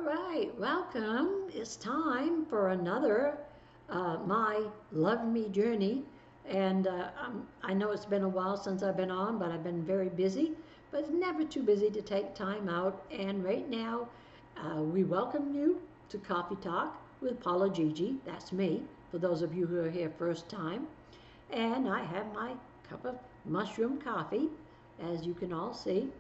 right, welcome. It's time for another My Love Me journey. And I know it's been a while since I've been on, but I've been very busy, but never too busy to take time out. And right now, we welcome you to Coffee Talk with Paula Gigi. That's me, for those of you who are here first time. And I have my cup of mushroom coffee, as you can all see.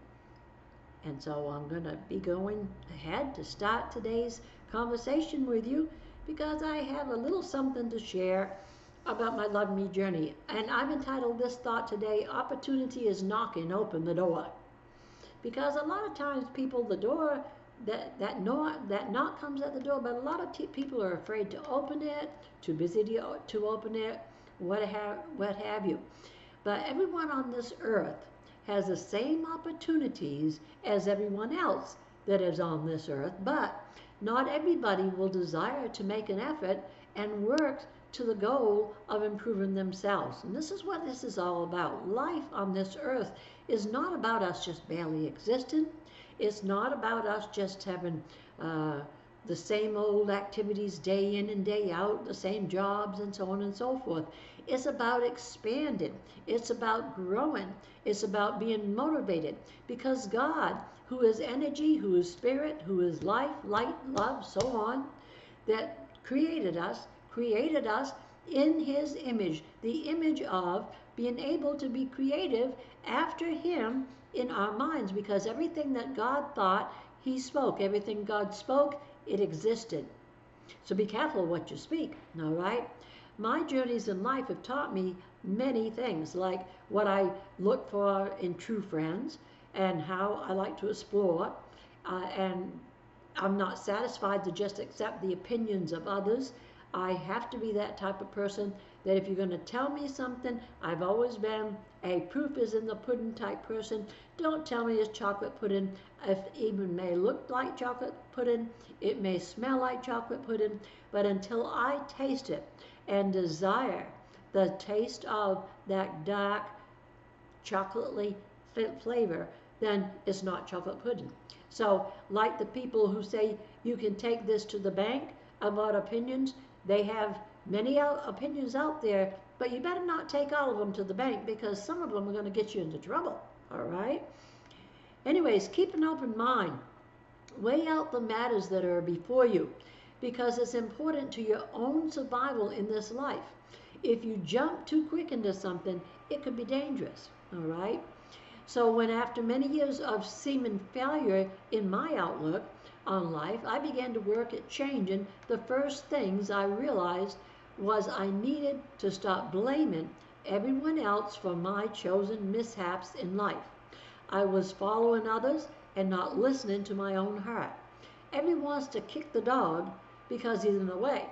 And so I'm going to be going ahead to start today's conversation with you because I have a little something to share about my Love Me journey. And I've entitled this thought today, Opportunity is Knocking, Open the Door. Because a lot of times people, the door, that knock comes at the door, but a lot of people are afraid to open it, too busy to open it, what have you. But everyone on this earth has the same opportunities as everyone else that is on this earth, but not everybody will desire to make an effort and work to the goal of improving themselves. And this is what this is all about. Life on this earth is not about us just barely existing. It's not about us just having the same old activities day in and day out, the same jobs and so on and so forth. It's about expanding. It's about growing. It's about being motivated because God, who is energy, who is spirit, who is life, light, love, so on, that created us in his image, the image of being able to be creative after him in our minds, because everything that God thought, he spoke. Everything God spoke, it existed. So be careful what you speak, all right? My journeys in life have taught me many things, like what I look for in true friends and how I like to explore. And I'm not satisfied to just accept the opinions of others. I have to be that type of person that if you're going to tell me something, I've always been a proof is in the pudding type person. Don't tell me it's chocolate pudding. It even may look like chocolate pudding, it may smell like chocolate pudding, but until I taste it and desire the taste of that dark chocolatey flavor, then it's not chocolate pudding. So like the people who say you can take this to the bank about opinions, they have many opinions out there, but you better not take all of them to the bank because some of them are going to get you into trouble, all right? Anyways, keep an open mind. Weigh out the matters that are before you because it's important to your own survival in this life. If you jump too quick into something, it could be dangerous, all right? So when after many years of seeming failure in my outlook on life, I began to work at changing, the first things I realized was I needed to stop blaming everyone else for my chosen mishaps in life. I was following others and not listening to my own heart. Everyone wants to kick the dog because he's in the way,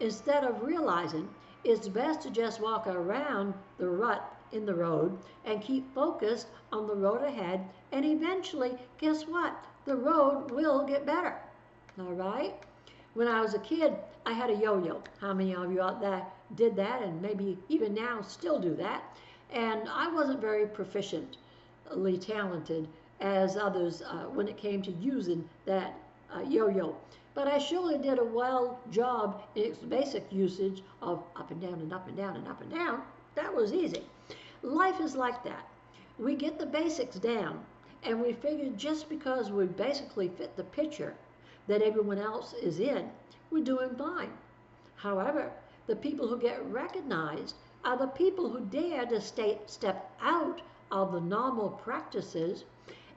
instead of realizing it's best to just walk around the rut in the road and keep focused on the road ahead, and eventually, guess what? The road will get better, all right? When I was a kid, I had a yo-yo. How many of you out there did that and maybe even now still do that? And I wasn't very proficiently talented as others when it came to using that yo-yo. But I surely did a well job in its basic usage of up and down and up and down and up and down. That was easy. Life is like that. We get the basics down and we figure just because we basically fit the picture that everyone else is in, we're doing fine. However, the people who get recognized are the people who dare to step out of the normal practices,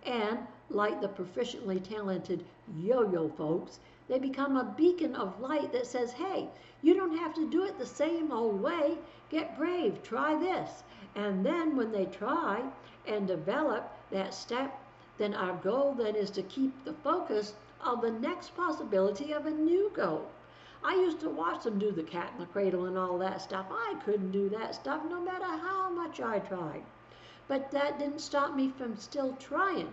and like the proficiently talented yo-yo folks, they become a beacon of light that says, hey, you don't have to do it the same old way. Get brave, try this. And then when they try and develop that step, then our goal then is to keep the focus of the next possibility of a new goal. I used to watch them do the cat in the cradle and all that stuff. I couldn't do that stuff no matter how much I tried. But that didn't stop me from still trying.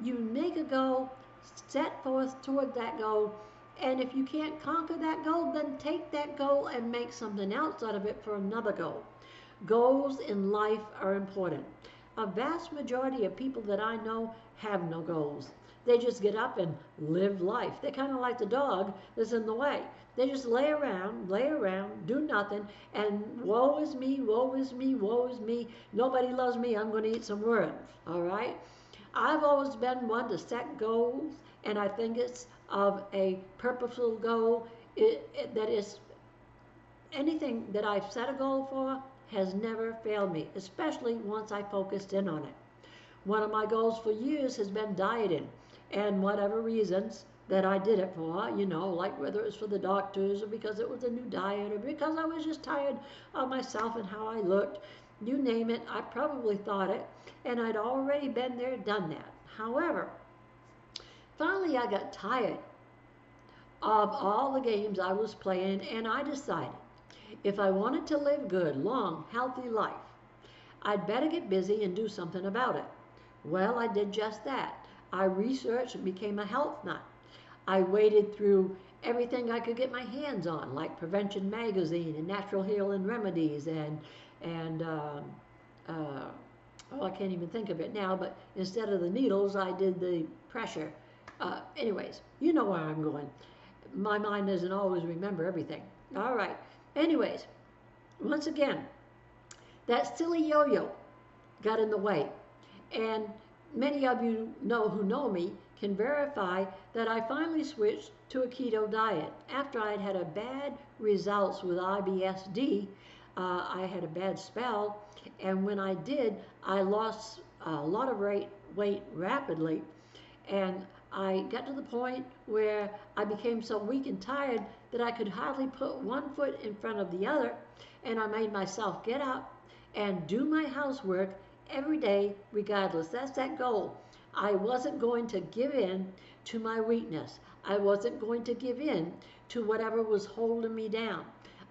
You make a goal, set forth toward that goal, and if you can't conquer that goal, then take that goal and make something else out of it for another goal. Goals in life are important. A vast majority of people that I know have no goals. They just get up and live life. They're kind of like the dog that's in the way. They just lay around, do nothing, and woe is me, woe is me, woe is me. Nobody loves me. I'm going to eat some worms. All right? I've always been one to set goals, and I think it's of a purposeful goal. That is, anything that I've set a goal for has never failed me, especially once I focused in on it. One of my goals for years has been dieting, and whatever reasons that I did it for, like whether it was for the doctors or because it was a new diet or because I was just tired of myself and how I looked, you name it, I probably thought it, and I'd already been there, done that. However, finally I got tired of all the games I was playing, and I decided if I wanted to live good, long, healthy life, I'd better get busy and do something about it. Well, I did just that. I researched and became a health nut. I waded through everything I could get my hands on, like Prevention Magazine and Natural Healing Remedies and oh, I can't even think of it now, but instead of the needles, I did the pressure. Anyways, you know where I'm going. My mind doesn't always remember everything. All right. Anyways, once again, that silly yo-yo got in the way. And many of you who know me can verify that I finally switched to a keto diet. After I'd had a bad results with IBSD, I had a bad spell, and when I did, I lost a lot of weight rapidly, and I got to the point where I became so weak and tired that I could hardly put one foot in front of the other, and I made myself get up and do my housework every day regardless. That's that goal. I wasn't going to give in to my weakness. I wasn't going to give in to whatever was holding me down.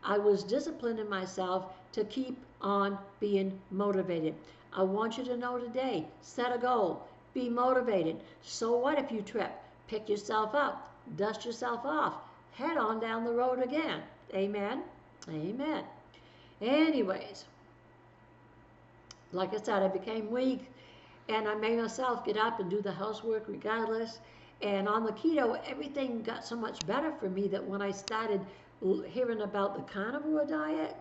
I was disciplining myself to keep on being motivated. I want you to know today, set a goal, be motivated. So what if you trip? Pick yourself up, dust yourself off, head on down the road again. Amen? Amen. Anyways, like I said, I became weak, and I made myself get up and do the housework regardless. And on the keto, everything got so much better for me that when I started hearing about the carnivore diet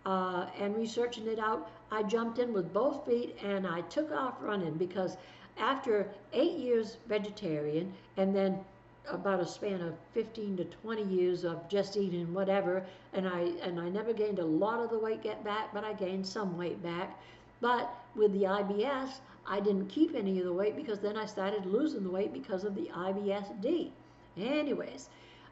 and researching it out, I jumped in with both feet and I took off running, because after 8 years vegetarian and then about a span of 15 to 20 years of just eating whatever, and I never gained a lot of the weight back, but I gained some weight back. But with the IBS, I didn't keep any of the weight, because then I started losing the weight because of the IBSD. Anyways,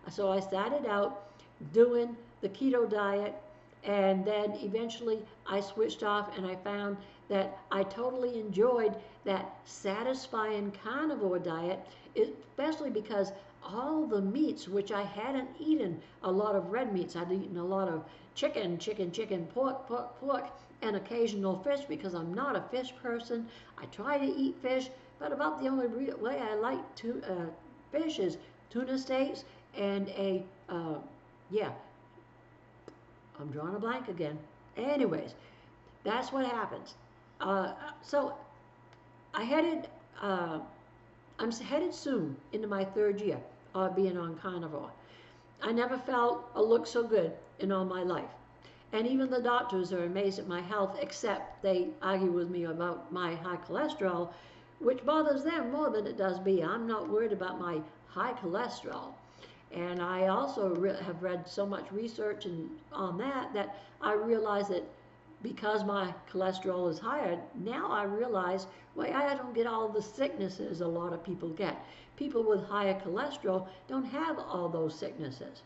so I started out doing the keto diet, and then eventually I switched off, and I found that I totally enjoyed that satisfying carnivore diet, especially because all the meats, which I hadn't eaten a lot of red meats, I'd eaten a lot of chicken, pork, and occasional fish, because I'm not a fish person. I try to eat fish, but about the only way I like to fish is tuna steaks and yeah, I'm drawing a blank again. Anyways, that's what happens. So I headed, I'm headed soon into my 3rd year of being on carnivore. I never felt or looked so good in all my life. And even the doctors are amazed at my health, except they argue with me about my high cholesterol, which bothers them more than it does me. I'm not worried about my high cholesterol. And I also have read so much research on that I realize that because my cholesterol is higher, now I realize why I don't get all the sicknesses a lot of people get. People with higher cholesterol don't have all those sicknesses.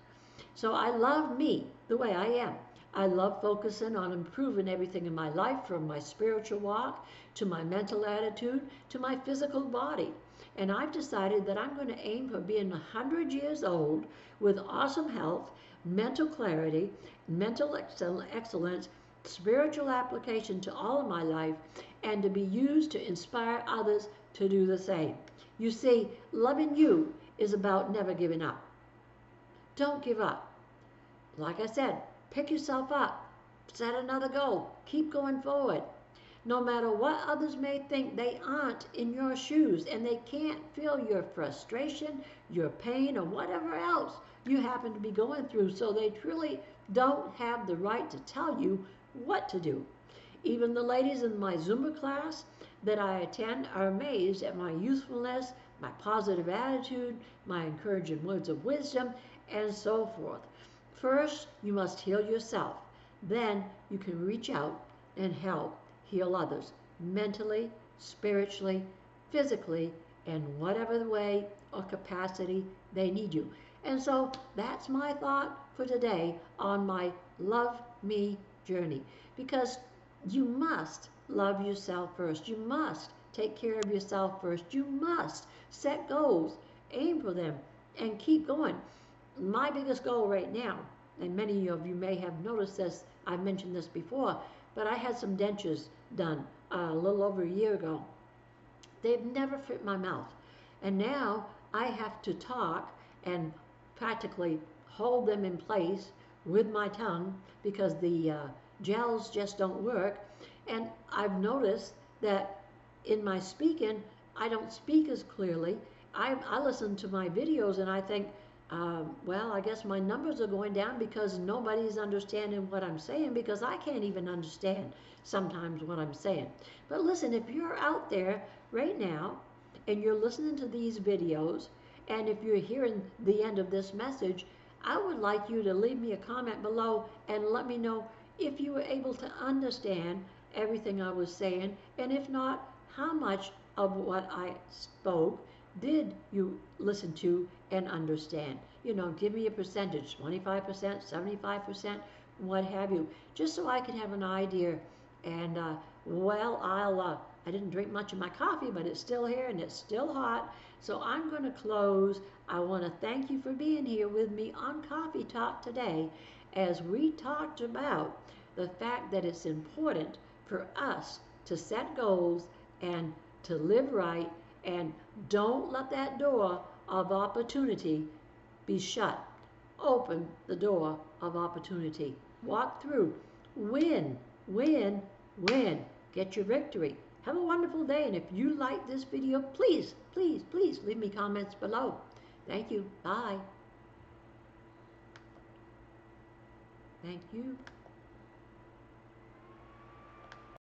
So I love me the way I am. I love focusing on improving everything in my life, from my spiritual walk to my mental attitude to my physical body. And I've decided that I'm going to aim for being 100 years old with awesome health, mental clarity, mental excellence, spiritual application to all of my life, and to be used to inspire others to do the same. You see, loving you is about never giving up. Don't give up. Like I said, pick yourself up, set another goal, keep going forward. No matter what others may think, they aren't in your shoes and they can't feel your frustration, your pain, or whatever else you happen to be going through. So they truly don't have the right to tell you what to do. Even the ladies in my Zumba class that I attend are amazed at my youthfulness, my positive attitude, my encouraging words of wisdom, and so forth. First, you must heal yourself. Then you can reach out and help heal others mentally, spiritually, physically, and whatever the way or capacity they need you. And so that's my thought for today on my Love Me journey. Because you must love yourself first. You must take care of yourself first. You must set goals, aim for them, and keep going. My biggest goal right now, and many of you may have noticed this, I've mentioned this before, but I had some dentures done a little over a year ago. They've never fit my mouth. And now I have to talk and practically hold them in place with my tongue because the gels just don't work. And I've noticed that in my speaking, I don't speak as clearly. I listen to my videos and I think, well, I guess my numbers are going down because nobody's understanding what I'm saying because I can't even understand sometimes what I'm saying. But listen, if you're out there right now and you're listening to these videos, and if you're hearing the end of this message, I would like you to leave me a comment below and let me know if you were able to understand everything I was saying, and if not, how much of what I spoke did you listen to and understand? You know, give me a percentage, 25%, 75%, what have you, just so I can have an idea. And well, I didn't drink much of my coffee, but it's still here and it's still hot. So I'm going to close. I want to thank you for being here with me on Coffee Talk today as we talked about the fact that it's important for us to set goals and to live right, and don't let that door of opportunity be shut. Open the door of opportunity. Walk through. Win, win, win. Get your victory. Have a wonderful day, and if you like this video, please, please, please leave me comments below. Thank you. Bye. Thank you.